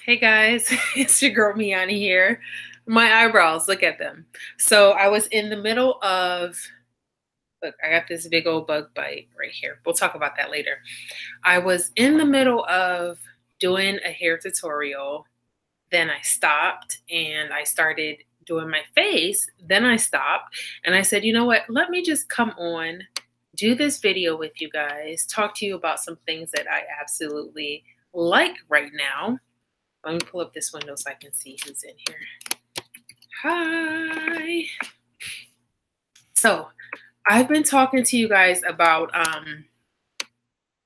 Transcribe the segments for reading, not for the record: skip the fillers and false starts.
Hey guys, it's your girl Me-Anie here. My eyebrows, look at them. So I was in the middle of, look, I got this big old bug bite right here. We'll talk about that later. I was in the middle of doing a hair tutorial. Then I stopped and I started doing my face. Then I stopped and I said, you know what? Let me just come on, do this video with you guys, talk to you about some things that I absolutely like right now. Let me pull up this window so I can see who's in here. Hi. So I've been talking to you guys about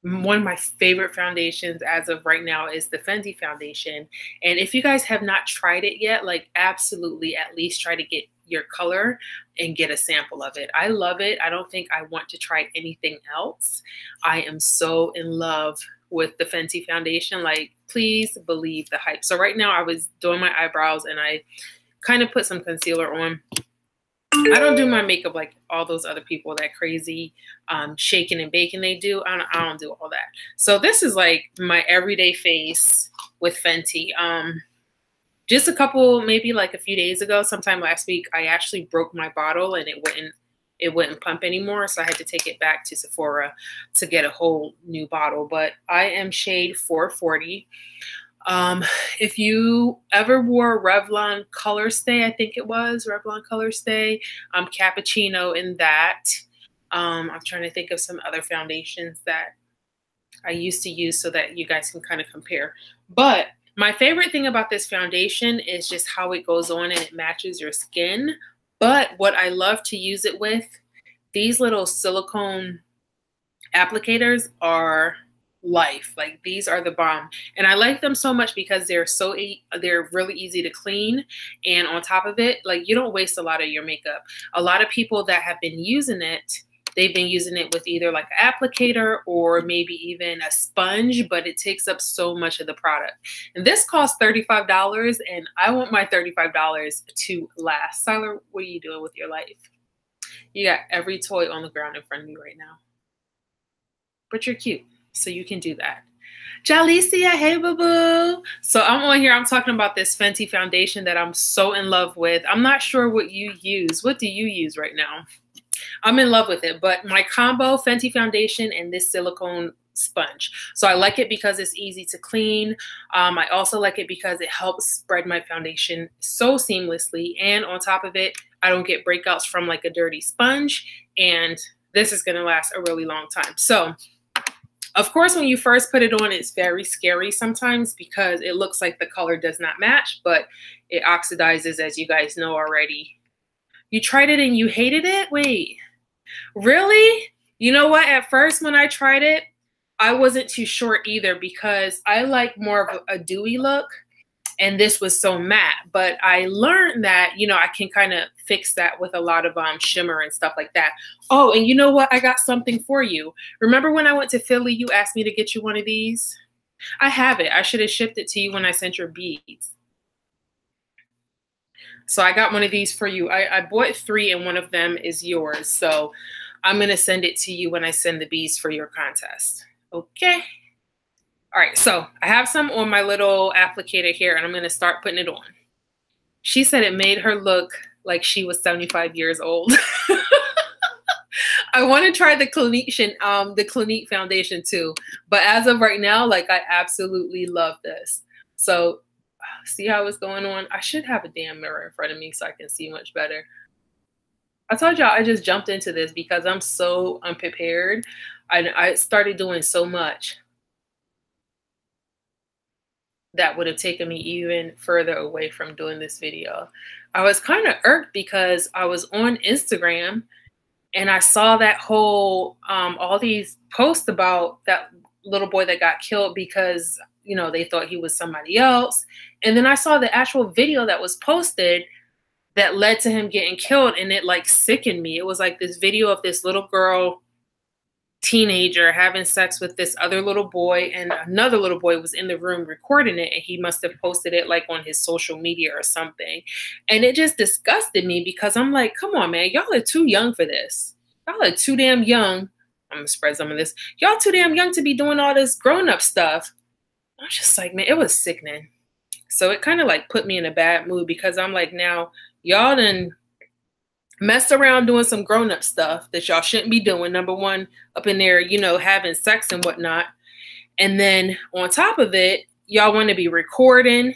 one of my favorite foundations as of right now is the Fenty foundation. And if you guys have not tried it yet, like absolutely at least try to get your color and get a sample of it. I love it. I don't think I want to try anything else. I am so in love with the Fenty foundation. Like, please believe the hype. So right now I was doing my eyebrows and I kind of put some concealer on. I don't do my makeup like all those other people, that crazy shaking and baking they do. I don't do all that. So this is like my everyday face with Fenty. Just a couple, maybe like a few days ago, sometime last week, I actually broke my bottle and it wouldn't pump anymore. So I had to take it back to Sephora to get a whole new bottle. But I am shade 440. If you ever wore Revlon Color Stay, I think it was Revlon Color Stay, cappuccino in that. I'm trying to think of some other foundations that I used to use so that you guys can kind of compare. But my favorite thing about this foundation is just how it goes on and it matches your skin. But what I love to use it with, these little silicone applicators are life. Like, these are the bomb. And I like them so much because they're really easy to clean. And on top of it, like, you don't waste a lot of your makeup. A lot of people that have been using it, they've been using it with either like an applicator or maybe even a sponge, but it takes up so much of the product. And this costs $35 and I want my $35 to last. Siler, what are you doing with your life? You got every toy on the ground in front of you right now. But you're cute, so you can do that. Jalicia, hey boo-boo. So I'm on here, I'm talking about this Fenty foundation that I'm so in love with. I'm not sure what you use. What do you use right now? I'm in love with it, but my combo Fenty foundation and this silicone sponge. So I like it because it's easy to clean. I also like it because it helps spread my foundation so seamlessly. And on top of it, I don't get breakouts from like a dirty sponge. And this is going to last a really long time. So of course, when you first put it on, it's very scary sometimes because it looks like the color does not match, but it oxidizes, as you guys know already. You tried it and you hated it? Wait, really? You know what? At first when I tried it, I wasn't too sure either because I like more of a dewy look and this was so matte. But I learned that, you know, I can kind of fix that with a lot of shimmer and stuff like that. Oh, and you know what? I got something for you. Remember when I went to Philly, you asked me to get you one of these? I have it. I should have shipped it to you when I sent your beads. So I got one of these for you. I bought 3 and one of them is yours. So I'm going to send it to you when I send the beads for your contest. Okay. All right. So I have some on my little applicator here and I'm going to start putting it on. She said it made her look like she was 75 years old. I want to try the Clinique foundation too. But as of right now, like, I absolutely love this. So see how it's going on? I should have a damn mirror in front of me so I can see much better. I told y'all I just jumped into this because I'm so unprepared. I started doing so much that would have taken me even further away from doing this video. I was kind of irked because I was on Instagram and I saw that whole, all these posts about that little boy that got killed because, you know, they thought he was somebody else. And then I saw the actual video that was posted that led to him getting killed, and it like sickened me. It was like this video of this little girl, teenager, having sex with this other little boy, and another little boy was in the room recording it, and he must have posted it like on his social media or something. And it just disgusted me because I'm like, come on, man, y'all are too young for this. Y'all are too damn young. I'm gonna spread some of this. Y'all too damn young to be doing all this grown-up stuff. I was just like, man, it was sickening. So it kind of like put me in a bad mood because I'm like, now y'all done messed around doing some grown-up stuff that y'all shouldn't be doing. Number one, up in there, you know, having sex and whatnot. And then on top of it, y'all want to be recording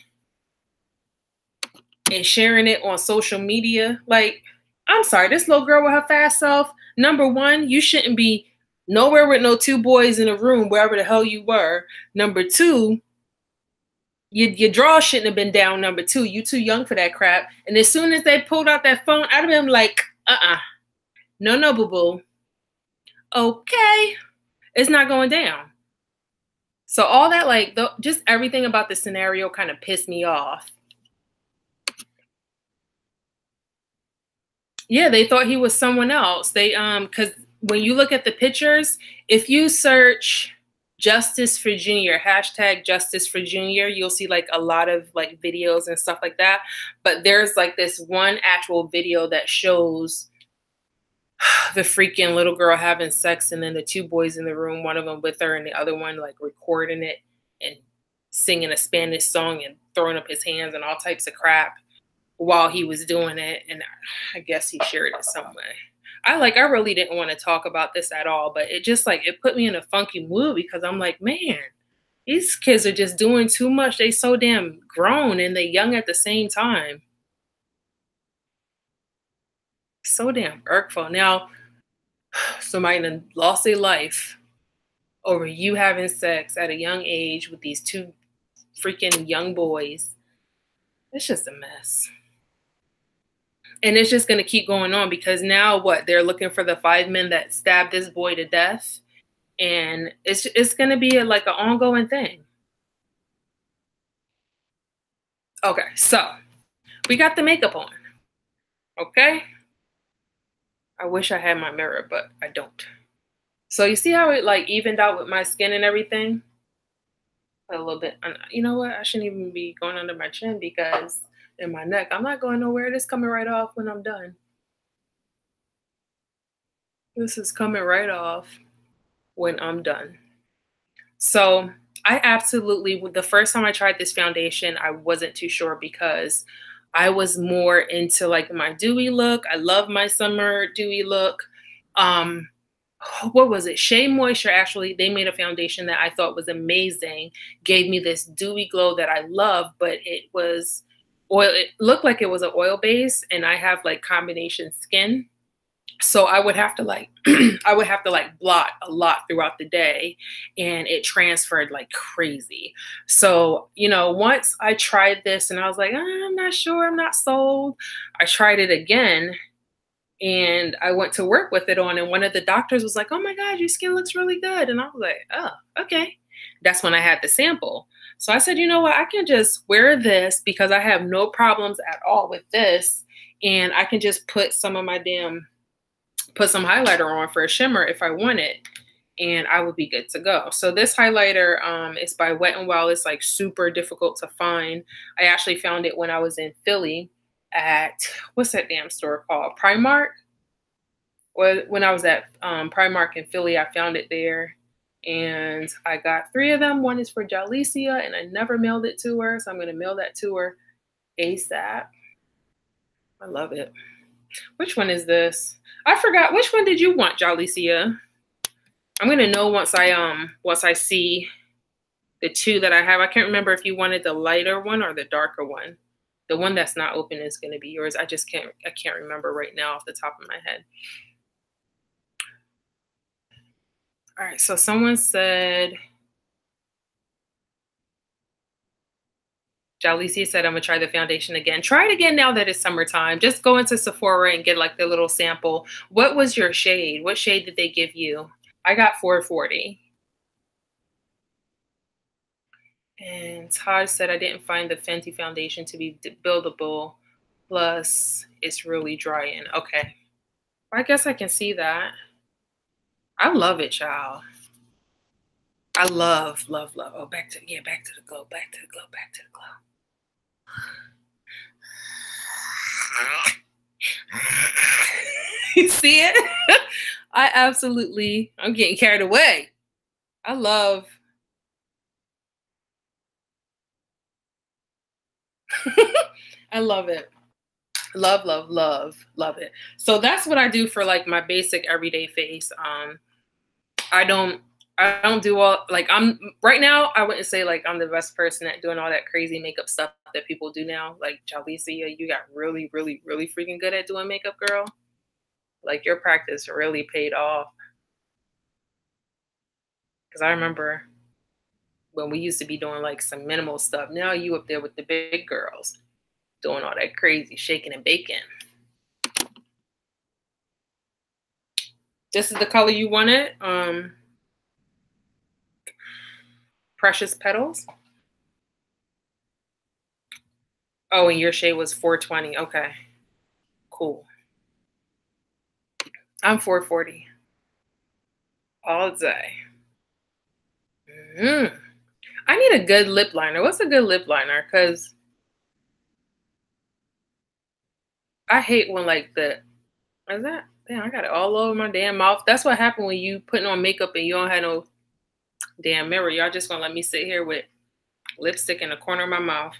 and sharing it on social media. Like, I'm sorry, this little girl with her fast self, number one, you shouldn't be nowhere with no two boys in a room, wherever the hell you were. Number two, your draw shouldn't have been down. Number two, you too young for that crap. And as soon as they pulled out that phone, I'd have been like, no, boo-boo. Okay, it's not going down. So all that, like, just everything about the scenario kind of pissed me off. Yeah, they thought he was someone else. They because when you look at the pictures, if you search Justice for Junior, hashtag Justice for Junior, you'll see like a lot of like videos and stuff like that. But there's like this one actual video that shows the freaking little girl having sex, and then the two boys in the room, one of them with her and the other one like recording it and singing a Spanish song and throwing up his hands and all types of crap while he was doing it. And I guess he shared it some way. I really didn't want to talk about this at all, but it just like, it put me in a funky mood because I'm like, man, these kids are just doing too much. They so damn grown and they young at the same time. So damn irkful. Now, somebody done lost their life over you having sex at a young age with these two freaking young boys. It's just a mess. And it's just going to keep going on because now what? They're looking for the 5 men that stabbed this boy to death. And it's going to be like an ongoing thing. Okay, so we got the makeup on. Okay? I wish I had my mirror, but I don't. So you see how it like evened out with my skin and everything? A little bit. You know what? I shouldn't even be going under my chin because in my neck, I'm not going nowhere. This coming right off when I'm done. This is coming right off when I'm done. So I absolutely, the first time I tried this foundation, I wasn't too sure because I was more into like my dewy look. I love my summer dewy look. What was it? Shea Moisture, actually, they made a foundation that I thought was amazing. Gave me this dewy glow that I love, but it was oil. It looked like it was an oil base, and I have like combination skin. So I would have to like, blot a lot throughout the day, and it transferred like crazy. So, you know, once I tried this and I was like, I'm not sure, I'm not sold. I tried it again and I went to work with it on, and one of the doctors was like, oh my God, your skin looks really good. And I was like, oh, okay. That's when I had the sample. So I said, you know what, I can just wear this because I have no problems at all with this. And I can just put some highlighter on for a shimmer if I want it, and I would be good to go. So this highlighter is by Wet n Wild. It's like super difficult to find. I actually found it when I was in Philly at, what's that damn store called? Primark? Well, when I was at Primark in Philly, I found it there. And I got 3 of them. One is for Jalicia, and I never mailed it to her. So I'm going to mail that to her ASAP. I love it. Which one is this? I forgot. Which one did you want, Jalicia? I'm going to know once I see the 2 that I have. I can't remember if you wanted the lighter one or the darker one. The one that's not open is going to be yours. I can't remember right now off the top of my head. All right, so someone said, Jalicia said, I'm going to try the foundation again. Try it again now that it's summertime. Just go into Sephora and get like the little sample. What was your shade? What shade did they give you? I got 440. And Todd said, I didn't find the Fenty foundation to be buildable. Plus, it's really drying. Okay. Well, I guess I can see that. I love it, child. I love. Oh, back to the glow. You see it? I'm getting carried away. I love. I love it. Love, love, love, love it. So that's what I do for like my basic everyday face. I don't I don't do all like I'm right now. I wouldn't say like I'm the best person at doing all that crazy makeup stuff that people do now. Like Jalisia, you got really, really, really freaking good at doing makeup, girl. Like your practice really paid off. Because I remember when we used to be doing like some minimal stuff. Now you up there with the big girls doing all that crazy shaking and baking. This is the color you wanted. Precious Petals. Oh, and your shade was 420. Okay, cool. I'm 440 all day. I need a good lip liner. What's a good lip liner? Because I hate when like is that, damn, I got it all over my damn mouth. That's what happened when you putting on makeup and you don't have no damn mirror. Y'all just gonna let me sit here with lipstick in the corner of my mouth.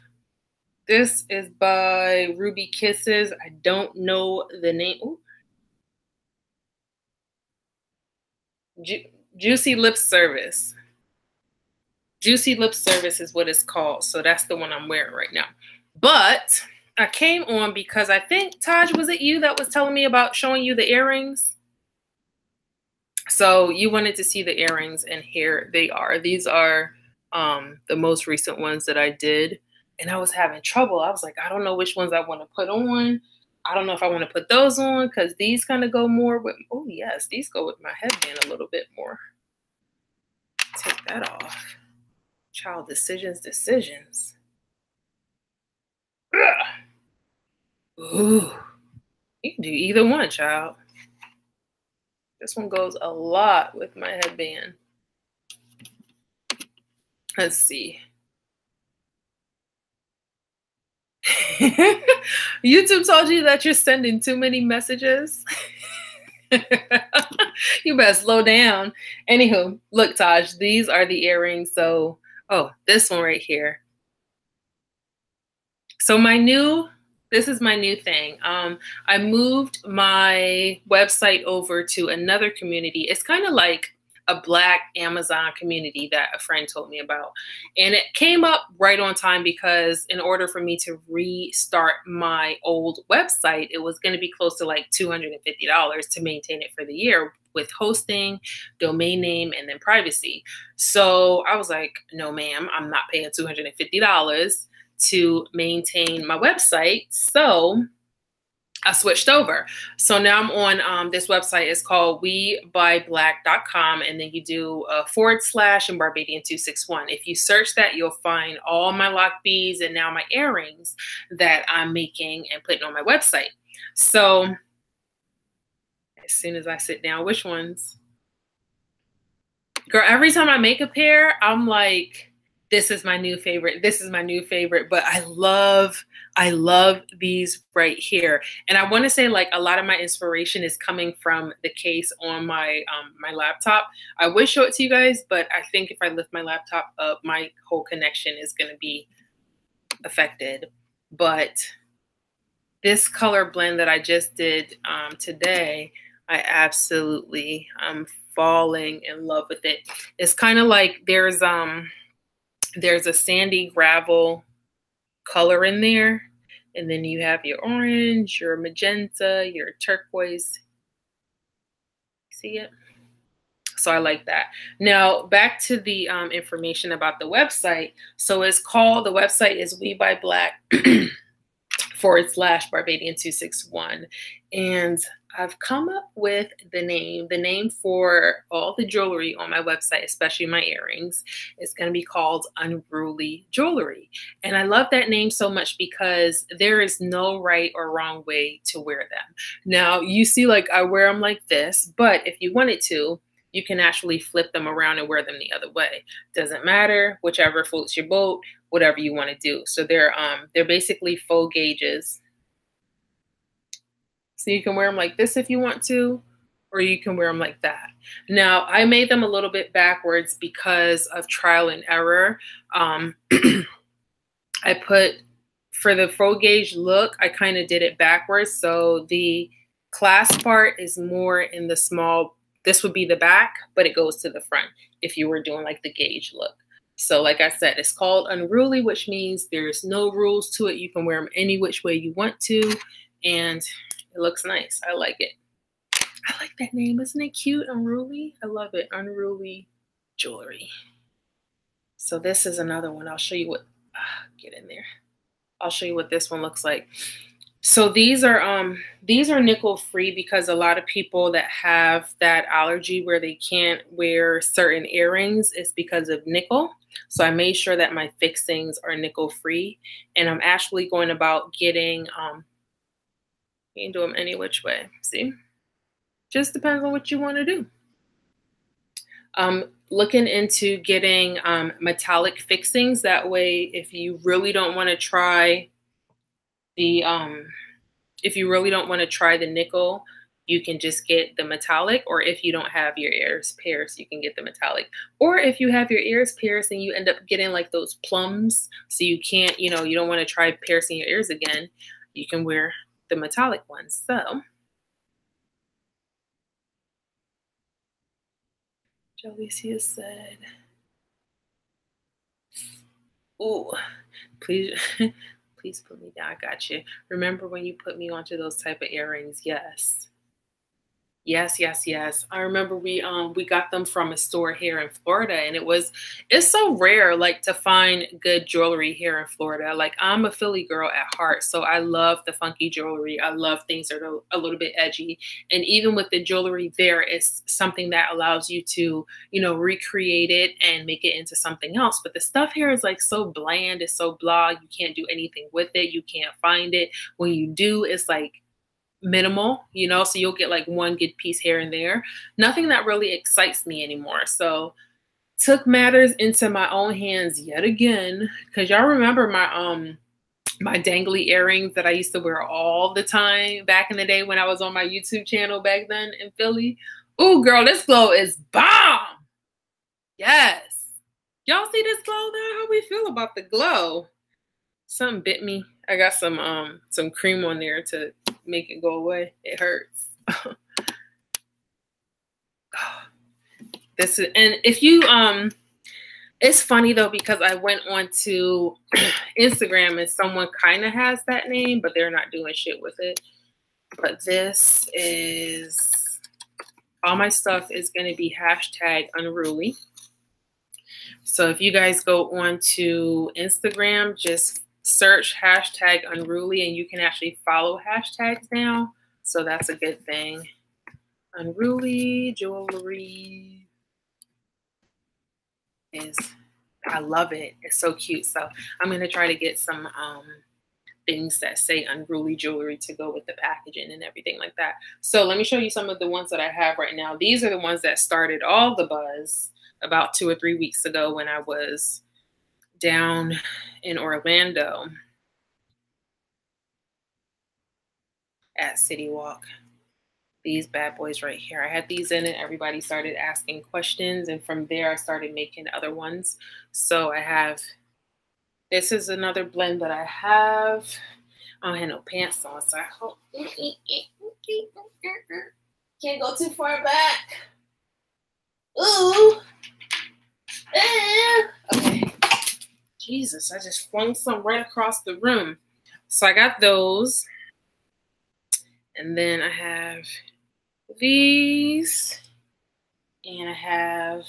This is by Ruby Kisses. I don't know the name. Ooh. Juicy Lip Service. Juicy Lip Service is what it's called. So that's the one I'm wearing right now. But I came on because I think, Taj, was it you that was telling me about showing you the earrings? So you wanted to see the earrings, and here they are. These are the most recent ones that I did. And I was having trouble. I was like, I don't know which ones I want to put on. I don't know if I want to put those on because these kind of go more with, oh yes, these go with my headband a little bit more. Take that off. Child, decisions. Ugh. Ooh, you can do either one, child. This one goes a lot with my headband. Let's see. YouTube told you that you're sending too many messages. You better slow down. Anywho, look, Taj, these are the earrings. So, oh, this one right here. So this is my new thing. I moved my website over to another community. It's kind of like a Black Amazon community that a friend told me about. And it came up right on time because in order for me to restart my old website, it was going to be close to like $250 to maintain it for the year with hosting, domain name, and then privacy. So I was like, no, ma'am, I'm not paying $250 to maintain my website. So I switched over. So now I'm on this website. It's called WeBuyBlack.com. And then you do a / and Barbadian 261. If you search that, you'll find all my lock beads and now my earrings that I'm making and putting on my website. So as soon as I sit down, which ones? Girl, every time I make a pair, I'm like, this is my new favorite. This is my new favorite. But I love these right here. And I want to say like a lot of my inspiration is coming from the case on my my laptop. I would show it to you guys, but I think if I lift my laptop up, my whole connection is going to be affected. But this color blend that I just did today, I absolutely am falling in love with it. It's kind of like there's a sandy gravel color in there. And then you have your orange, your magenta, your turquoise. See it? So I like that. Now back to the information about the website. So it's called, the website is We Buy Black / Barbadian 261. And I've come up with the name for all the jewelry on my website, especially my earrings, is going to be called Unruly Jewelry. And I love that name so much because there is no right or wrong way to wear them. Now you see, like I wear them like this, but if you wanted to, you can actually flip them around and wear them the other way. Doesn't matter, whichever floats your boat, whatever you want to do. So they're basically faux gauges. So you can wear them like this if you want to, or you can wear them like that. Now, I made them a little bit backwards because of trial and error. I put for the faux gauge look, I kind of did it backwards. So the clasp part is more in the small, this would be the back, but it goes to the front if you were doing like the gauge look. So like I said, it's called unruly, which means there's no rules to it. You can wear them any which way you want to, and it looks nice. I like it. I like that name. Isn't it cute? Unruly. I love it. Unruly jewelry. So this is another one. I'll show you what, get in there. I'll show you what this one looks like. So these are nickel free because a lot of people that have that allergy where they can't wear certain earrings is because of nickel. So I made sure that my fixings are nickel free, and I'm actually going about getting, you can do them any which way. See, just depends on what you want to do. Looking into getting metallic fixings. That way, if you really don't want to try the nickel, you can just get the metallic. Or if you don't have your ears pierced, you can get the metallic. Or if you have your ears pierced and you end up getting like those plums, so you can't, you don't want to try piercing your ears again, you can wear the metallic ones. So Jalicia said, "Ooh, please, please put me down. I got you. Remember when you put me onto those type of earrings? Yes, yes, yes, yes. I remember we got them from a store here in Florida, and it's so rare like to find good jewelry here in Florida. Like, I'm a Philly girl at heart, so I love the funky jewelry. I love things that are a little bit edgy, and even with the jewelry there, it's something that allows you to recreate it and make it into something else. But the stuff here is like so bland, it's so blah. You can't do anything with it. You can't find it. When you do, it's like minimal, so you'll get like one good piece here and there. Nothing that really excites me anymore. So took matters into my own hands yet again, because y'all remember my dangly earrings that I used to wear all the time back in the day when I was on my YouTube channel back then in Philly. Ooh, girl, this glow is bomb. Yes. Y'all see this glow though? How we feel about the glow? Something bit me. I got some cream on there to make it go away. It hurts. This is, and if you it's funny though, because I went on to Instagram and someone kind of has that name, but they're not doing shit with it. But this is, all my stuff is going to be #unruly. So if you guys go on to Instagram, just search #unruly, and you can actually follow hashtags now. So that's a good thing. Unruly jewelry I love it. It's so cute. So I'm going to try to get some things that say unruly jewelry to go with the packaging and everything like that. So let me show you some of the ones that I have right now. These are the ones that started all the buzz about 2 or 3 weeks ago when I was down in Orlando at City Walk. These bad boys right here. I had these in it. Everybody started asking questions, and from there I started making other ones. So I have, this is another blend that I have. I don't have no pants on, so I hope can't go too far back. Ooh. Okay. Jesus, I just flung some right across the room. So I got those. And then I have these. And I have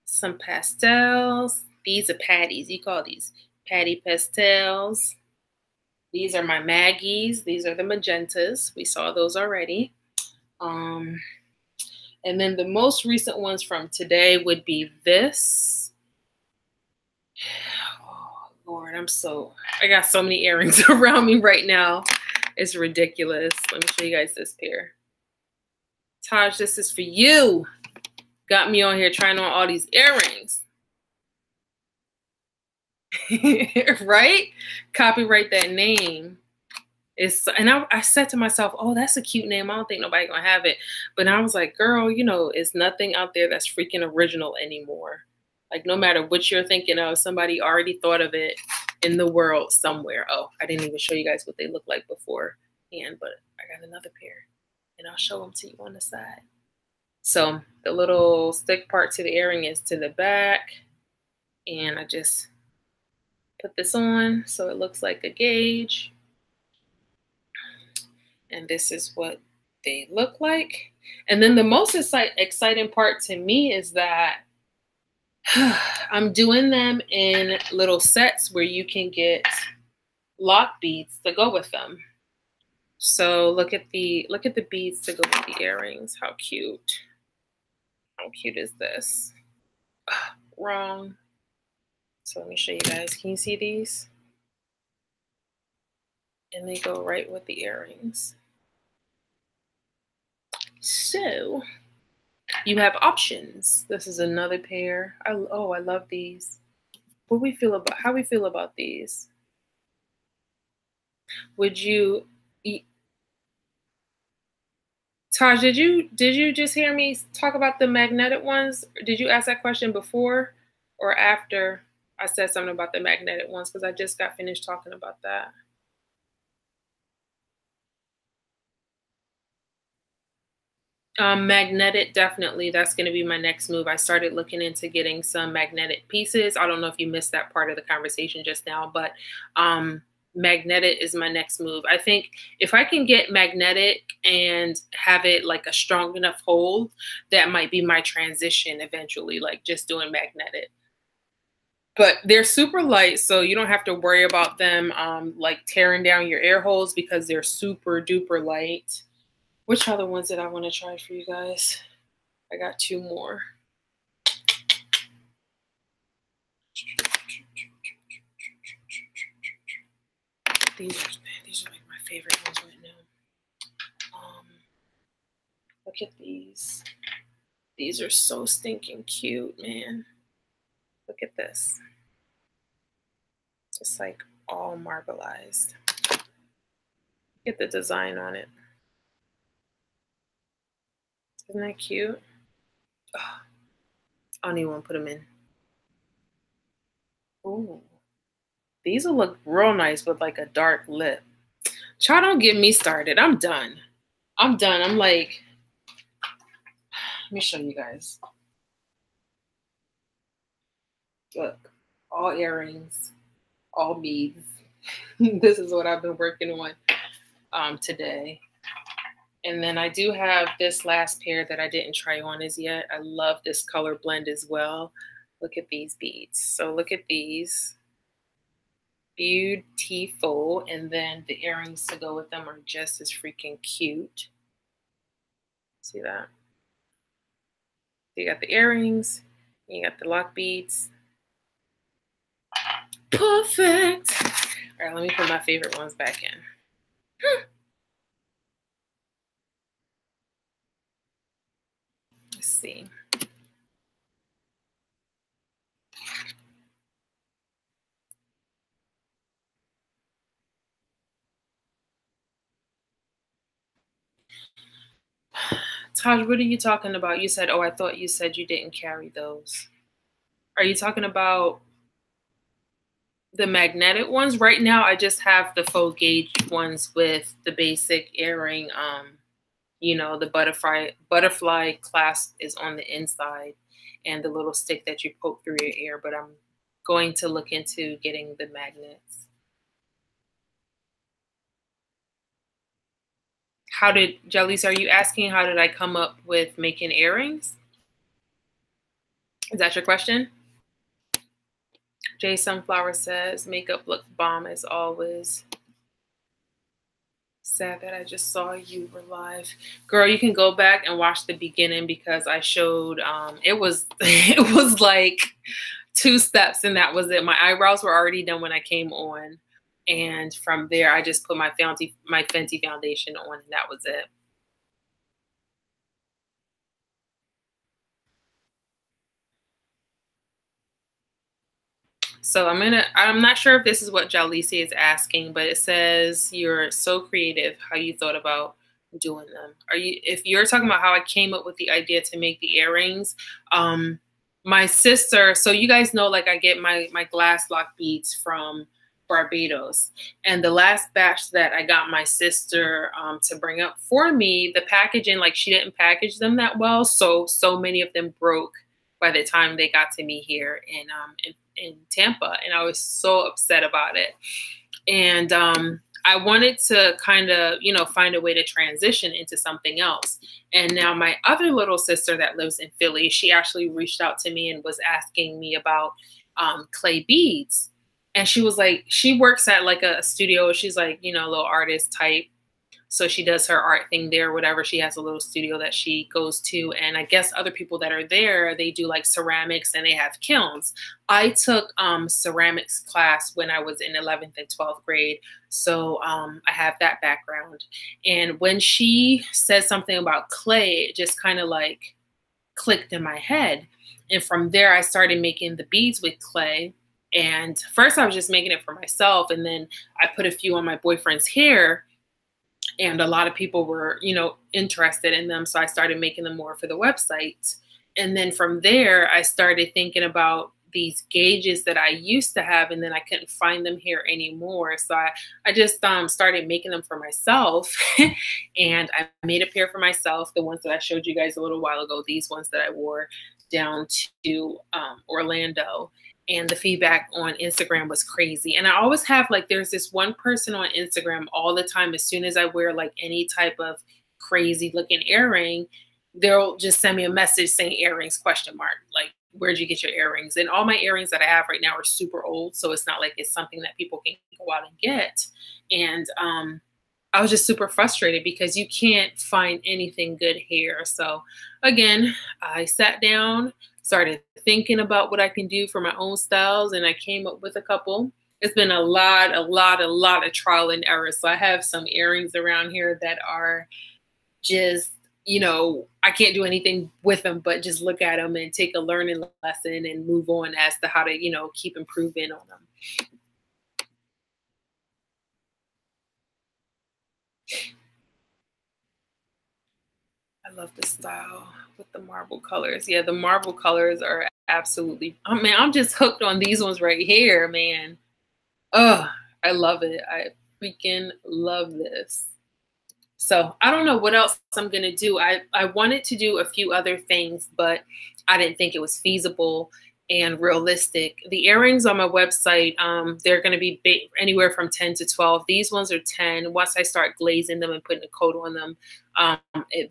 some pastels. These are patties. You call these patty pastels. These are my Maggies. These are the magentas. We saw those already. And then the most recent ones from today would be this. Oh, Lord, I got so many earrings around me right now. It's ridiculous. Let me show you guys this pair. Taj, this is for you. Got me on here trying on all these earrings. Right? Copyright that name. And I said to myself, oh, that's a cute name. I don't think nobody gonna have it. But I was like, girl, it's nothing out there that's freaking original anymore. Like, no matter what you're thinking of, somebody already thought of it in the world somewhere. Oh, I didn't even show you guys what they look like before. But I got another pair and I'll show them to you on the side. So the little stick part to the earring is to the back. And I just put this on so it looks like a gauge. And this is what they look like. And then the most exciting part to me is that I'm doing them in little sets where you can get lock beads to go with them. So look at the beads to go with the earrings. How cute. How cute is this? Wrong. So let me show you guys. Can you see these? And they go right with the earrings. So you have options. This is another pair. I love these. How we feel about these? Would you Taj, did you just hear me talk about the magnetic ones? Did you ask that question before or after I said something about the magnetic ones? Because I just got finished talking about that. Magnetic, definitely. That's going to be my next move. I started looking into getting some magnetic pieces. I don't know if you missed that part of the conversation just now, but magnetic is my next move. I think if I can get magnetic and have it like a strong enough hold, that might be my transition eventually, like just doing magnetic. But they're super light, so you don't have to worry about them like tearing down your air holes because they're super duper light. Which other ones did I want to try for you guys? I got two more. These are like my favorite ones right now. Look at these. These are so stinking cute, man. Look at this. Just like all marbleized. Get the design on it. Isn't that cute? Oh, I don't even want to put them in. Ooh. These will look real nice with like a dark lip. Child, don't get me started. I'm done. I'm like, let me show you guys. Look, all earrings, all beads. This is what I've been working on today. And then I do have this last pair that I didn't try on as yet. I love this color blend as well. Look at these beads. So look at these. Beautiful. And then the earrings to go with them are just as freaking cute. See that? You got the earrings, you got the lock beads. Perfect. All right, let me put my favorite ones back in. Let's see. Taj, what are you talking about? You said, oh, I thought you said you didn't carry those. Are you talking about the magnetic ones? Right now, I just have the faux gauge ones with the basic earring. You know, the butterfly clasp is on the inside and the little stick that you poke through your ear, but I'm going to look into getting the magnets. Jalise, are you asking how did I come up with making earrings? Is that your question? Jay Sunflower says, makeup looks bomb as always. Sad that I just saw you were live. Girl, you can go back and watch the beginning because I showed, it was like 2 steps and that was it. My eyebrows were already done when I came on. And from there, I just put my Fenty foundation on and that was it. So I'm not sure if this is what Jalisi is asking, but it says you're so creative, how you thought about doing them. If you're talking about how I came up with the idea to make the earrings, my sister, so you guys know, like I get my glass lock beads from Barbados. And the last batch that I got my sister to bring up for me, the packaging, like she didn't package them that well. So many of them broke by the time they got to me here in Tampa. And I was so upset about it. And I wanted to kind of, you know, find a way to transition into something else. And now my other little sister that lives in Philly, she actually reached out to me and was asking me about clay beads. And she was like, she works at like a studio. She's like, you know, a little artist type. So she does her art thing there, whatever. She has a little studio that she goes to. And I guess other people that are there, they do like ceramics and they have kilns. I took ceramics class when I was in 11th and 12th grade. So I have that background. And when she said something about clay, it just kind of like clicked in my head. And from there, I started making the beads with clay. And first I was just making it for myself. And then I put a few on my boyfriend's hair. And a lot of people were, you know, interested in them. So I started making them more for the website. And then from there, I started thinking about these gauges that I used to have, and then I couldn't find them here anymore. So I just started making them for myself. And I made a pair for myself, the ones that I showed you guys a little while ago, these ones that I wore down to Orlando. And the feedback on Instagram was crazy. And I always have like, there's this one person on Instagram all the time. As soon as I wear like any type of crazy looking earring, they'll just send me a message saying earrings ? Like, where'd you get your earrings? And all my earrings that I have right now are super old. So it's not like it's something that people can go out and get. And I was just super frustrated because you can't find anything good here. So again, I sat down, started thinking about what I can do for my own styles, and I came up with a couple. It's been a lot of trial and error. So I have some earrings around here that are just, you know, I can't do anything with them, but just look at them and take a learning lesson and move on as to how to, you know, keep improving on them. I love the style with the marble colors. Yeah, the marble colors are absolutely, oh man, I'm just hooked on these ones right here, man. Oh, I love it. I freaking love this. So I don't know what else I'm going to do. I wanted to do a few other things, but I didn't think it was feasible and realistic. The earrings on my website, they're going to be anywhere from 10 to 12. These ones are 10. Once I start glazing them and putting a coat on them,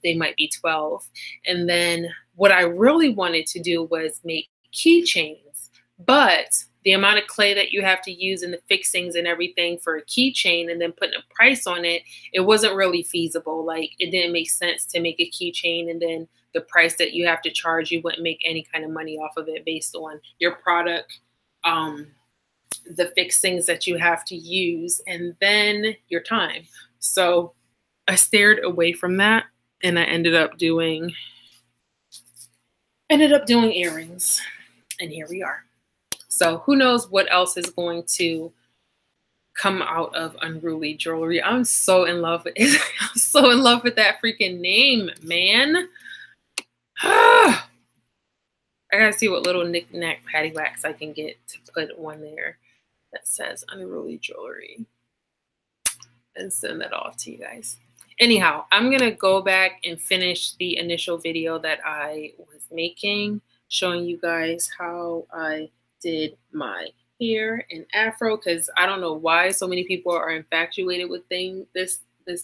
they might be 12. And then what I really wanted to do was make keychains, but the amount of clay that you have to use and the fixings and everything for a keychain and then putting a price on it, it wasn't really feasible. Like, it didn't make sense to make a keychain and then the price that you have to charge, you wouldn't make any kind of money off of it based on your product, the fixings that you have to use, and then your time. So I steered away from that, and I ended up doing earrings, and here we are. So who knows what else is going to come out of Unruly Jewelry. I'm so in love with it. I'm so in love with that freaking name, man. I gotta see what little knick-knack paddywhacks I can get to put on there that says Unruly Jewelry and send that off to you guys. Anyhow, I'm gonna go back and finish the initial video that I was making, showing you guys how I did my hair and afro, because I don't know why so many people are infatuated with this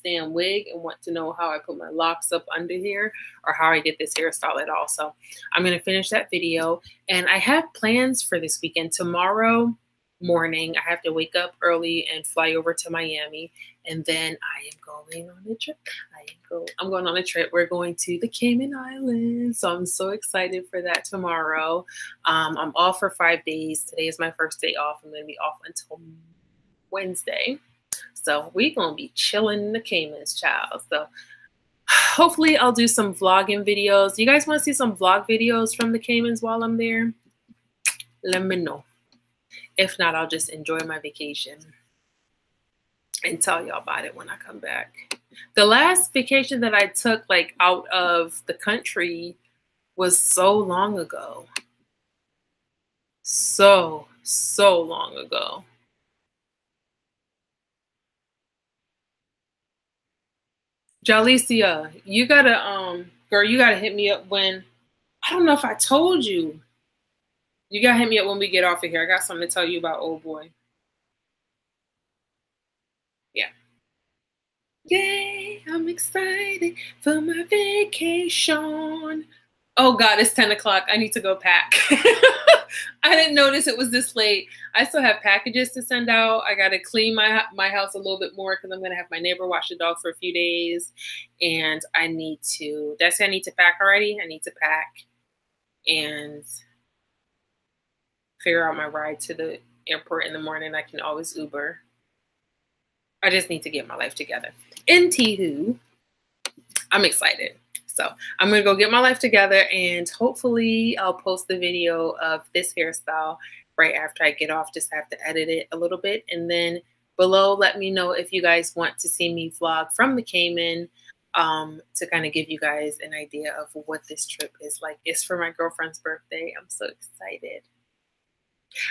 damn wig and want to know how I put my locks up under here or how I get this hairstyle at all. So I'm going to finish that video, and I have plans for this weekend. Tomorrow morning, I have to wake up early and fly over to Miami, and then I am going on a trip. I'm going on a trip. We're going to the Cayman Islands, so I'm so excited for that tomorrow. I'm off for 5 days. Today is my first day off. I'm going to be off until Wednesday. So we're going to be chilling in the Caymans, child. So hopefully I'll do some vlogging videos. You guys want to see some vlog videos from the Caymans while I'm there? Let me know. If not, I'll just enjoy my vacation and tell y'all about it when I come back. The last vacation that I took, like, out of the country was so long ago. So long ago. Jalicia, you gotta girl, you gotta hit me up when I don't know if I told you. You gotta hit me up when we get off of here. I got something to tell you about old boy. Yeah. Yay, I'm excited for my vacation. Oh God, it's 10 o'clock. I need to go pack. I didn't notice it was this late. I still have packages to send out. I got to clean my house a little bit more because I'm going to have my neighbor watch the dog for a few days. And I need to, that's I need to pack already. I need to pack and figure out my ride to the airport in the morning. I can always Uber. I just need to get my life together. Anywho, I'm excited. So I'm going to go get my life together and hopefully I'll post the video of this hairstyle right after I get off. Just have to edit it a little bit. And then below, let me know if you guys want to see me vlog from the Cayman to kind of give you guys an idea of what this trip is like. It's for my girlfriend's birthday. I'm so excited.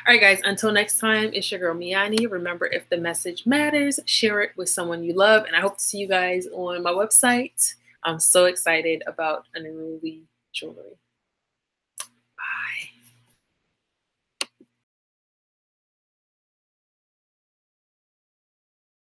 All right, guys, until next time, it's your girl, Me-Anie. Remember, if the message matters, share it with someone you love. And I hope to see you guys on my website. I'm so excited about unruly jewelry.